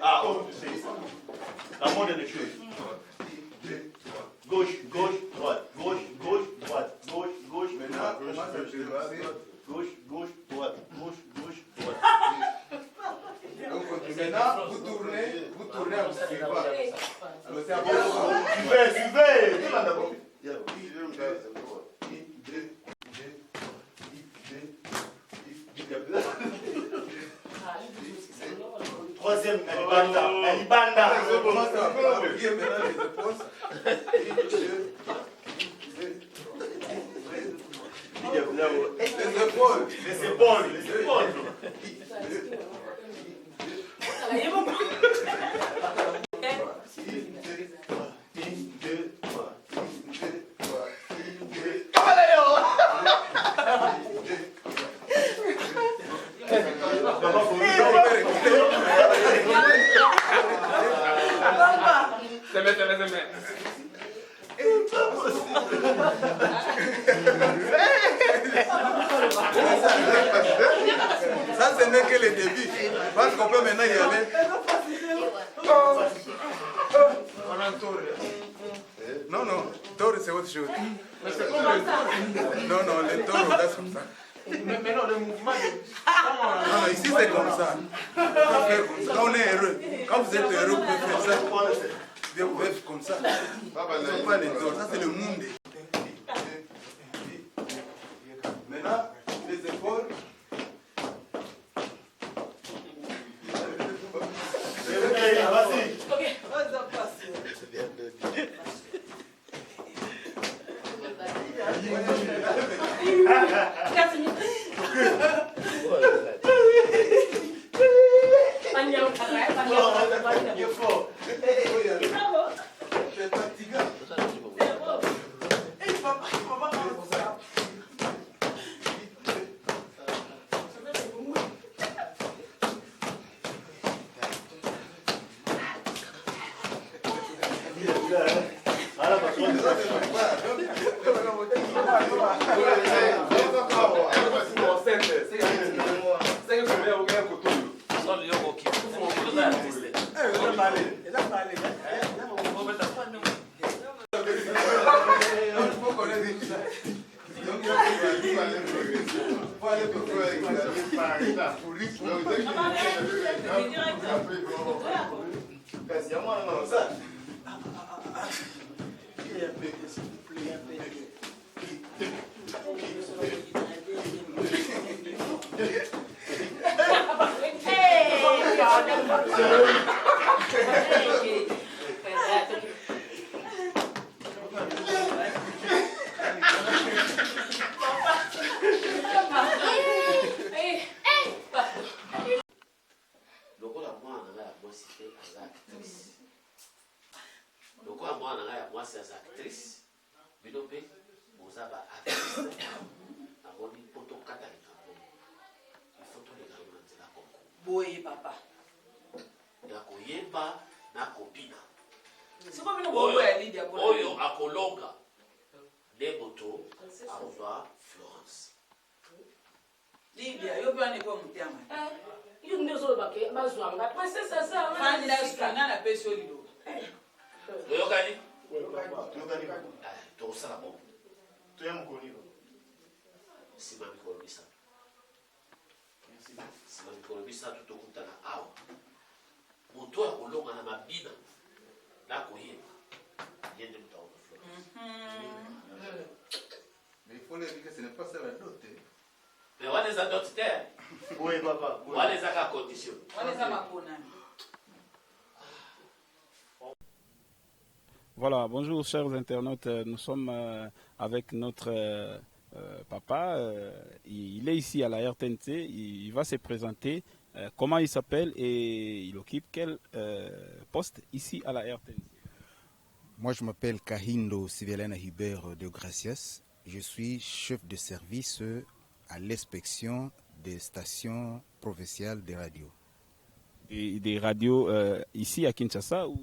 Ah, oh, c'est la moindre des choses. Gauche, gauche, droite, gauche, gauche, droite, gauche, gauche, maintenant, gauche, gauche, droite, gauche, gauche, droite. Donc, maintenant, vous tournez en suivant. Alors, c'est à bon. Suivez. Troisième, Alibanda. On commence à oublier maintenant les épaules. Les épaules. Ça, ce n'est que le début. Parce qu'on peut maintenant y aller. Non, taureau, c'est autre chose. Non, le taureau, c'est comme ça. Mais non, le mouvement. Non, ici c'est comme ça. Quand on est heureux, quand vous êtes heureux, vous pouvez faire ça. Vous pouvez faire comme ça. C'est pas les taureaux, ça c'est le monde. Maintenant, les épaules. Vas-y. Mais il faut leur dire que ce n'est pas ça la dot. Mais on les a dotés. Oui, papa. On les a qu'à condition. Voilà, bonjour chers internautes, nous sommes avec notre papa, il est ici à la RTNC, il va se présenter, comment il s'appelle et il occupe quel poste ici à la RTNC. Moi je m'appelle Kahindo Sivelena Hubert de Gracias, je suis chef de service à l'inspection des stations provinciales de radio. Et des radios ici à Kinshasa ou...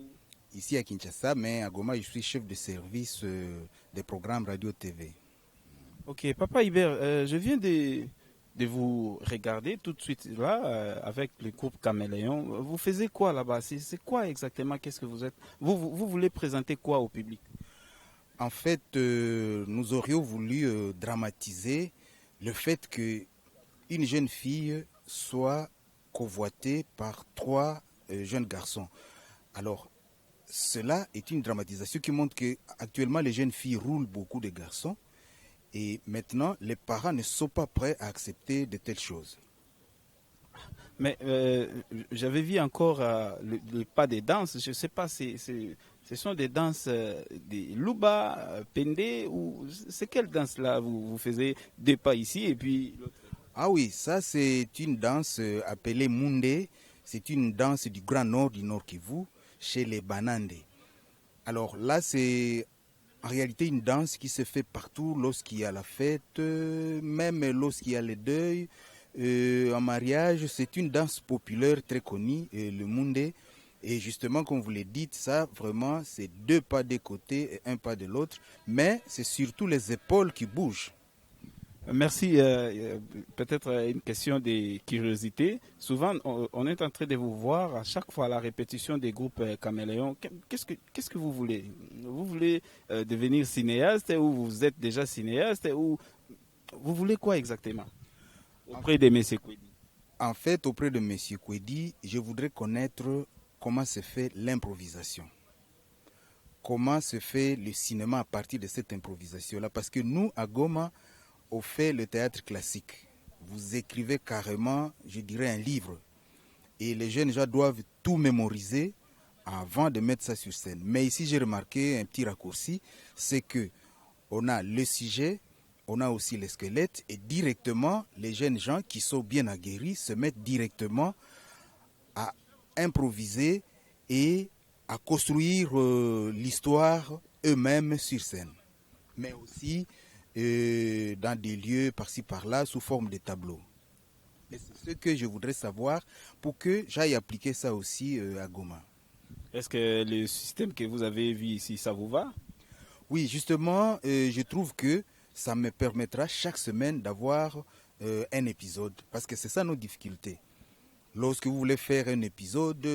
Ici à Kinshasa, mais à Goma, je suis chef de service des programmes radio-TV. Ok, Papa Hubert, je viens de de vous regarder tout de suite là avec le groupe Caméléon. Vous faisiez quoi là-bas? C'est quoi exactement? Qu'est-ce que vous êtes? Vous voulez présenter quoi au public? En fait, nous aurions voulu dramatiser le fait qu'une jeune fille soit convoitée par 3 jeunes garçons. Alors, cela est une dramatisation qui montre qu'actuellement les jeunes filles roulent beaucoup de garçons et maintenant les parents ne sont pas prêts à accepter de telles choses. Mais j'avais vu encore le pas des danses, je ne sais pas, ce sont des danses des Luba, Pende, ou c'est quelle danse là vous faisiez 2 pas ici et puis l'autre? Ah oui, ça c'est une danse appelée Mundé, c'est une danse du Grand Nord, du Nord Kivu, chez les Banande. Alors là c'est en réalité une danse qui se fait partout lorsqu'il y a la fête, même lorsqu'il y a le deuil. En mariage, c'est une danse populaire très connue, le Mundé. Et justement, comme vous le dites, ça vraiment, c'est 2 pas d'un côté et 1 pas de l'autre. Mais c'est surtout les épaules qui bougent. Merci. Peut-être une question de curiosité. Souvent, on est en train de vous voir à chaque fois à la répétition des groupes Caméléon. Qu'est-ce que vous voulez? Vous voulez devenir cinéaste ou vous êtes déjà cinéaste ou vous voulez quoi exactement auprès de M. Kwedi? En fait, auprès de M. Kwedi, je voudrais connaître comment se fait l'improvisation. Comment se fait le cinéma à partir de cette improvisation-là. Parce que nous, à Goma, on fait le théâtre classique. Vous écrivez carrément, je dirais, un livre. Et les jeunes gens doivent tout mémoriser avant de mettre ça sur scène. Mais ici, j'ai remarqué un petit raccourci, c'est que on a le sujet, on a aussi les squelettes, et directement, les jeunes gens qui sont bien aguerris se mettent directement à improviser et à construire l'histoire eux-mêmes sur scène. Mais aussi dans des lieux par-ci par-là sous forme de tableaux. Et c'est ce que je voudrais savoir pour que j'aille appliquer ça aussi à Goma. Est-ce que le système que vous avez vu ici, ça vous va? Oui, justement, je trouve que ça me permettra chaque semaine d'avoir un épisode. Parce que c'est ça nos difficultés. Lorsque vous voulez faire un épisode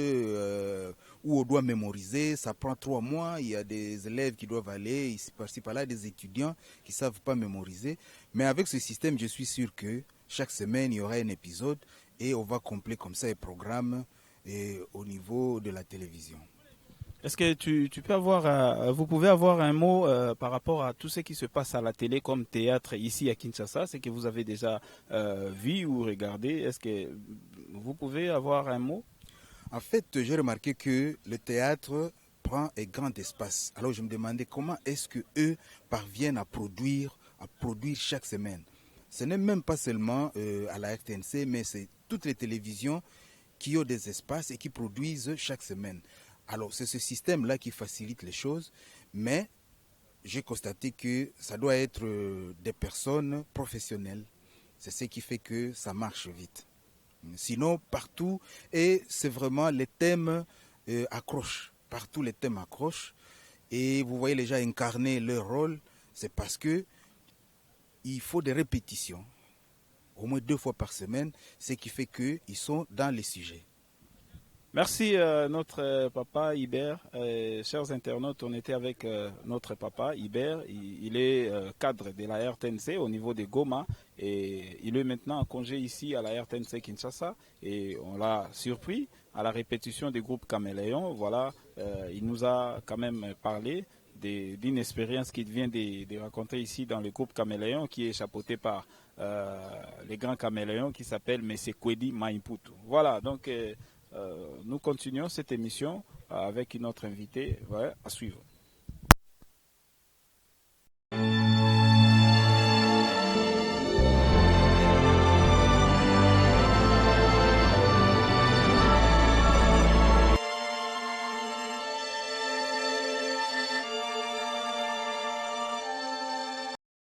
où on doit mémoriser, ça prend 3 mois. Il y a des élèves qui doivent aller ici, par-ci, par-là, des étudiants qui ne savent pas mémoriser. Mais avec ce système, je suis sûr que chaque semaine, il y aura un épisode et on va compléter comme ça un programme au niveau de la télévision. Est-ce que tu peux avoir, vous pouvez avoir un mot par rapport à tout ce qui se passe à la télé comme théâtre ici à Kinshasa, ce que vous avez déjà vu ou regardé? Est-ce que vous pouvez avoir un mot? En fait, j'ai remarqué que le théâtre prend un grand espace. Alors je me demandais comment est-ce qu'eux parviennent à produire chaque semaine. Ce n'est même pas seulement à la RTNC, mais c'est toutes les télévisions qui ont des espaces et qui produisent chaque semaine. Alors c'est ce système-là qui facilite les choses, mais j'ai constaté que ça doit être des personnes professionnelles. C'est ce qui fait que ça marche vite. Sinon, partout, et c'est vraiment les thèmes accrochent. Partout, les thèmes accrochent. Et vous voyez les gens incarner leur rôle, c'est parce que il faut des répétitions, au moins 2 fois par semaine, ce qui fait qu'ils sont dans les sujets. Merci notre papa Hibert. Chers internautes, on était avec notre papa Hibert. Il est cadre de la RTNC au niveau de Goma et il est maintenant en congé ici à la RTNC Kinshasa et on l'a surpris à la répétition du groupe Caméléon. Voilà, il nous a quand même parlé d'une expérience qu'il vient de rencontrer ici dans le groupe Caméléon qui est chapeauté par les grands Caméléons qui s'appelle M. Kwedi Maimputu. Voilà, donc nous continuons cette émission avec une autre invitée à suivre.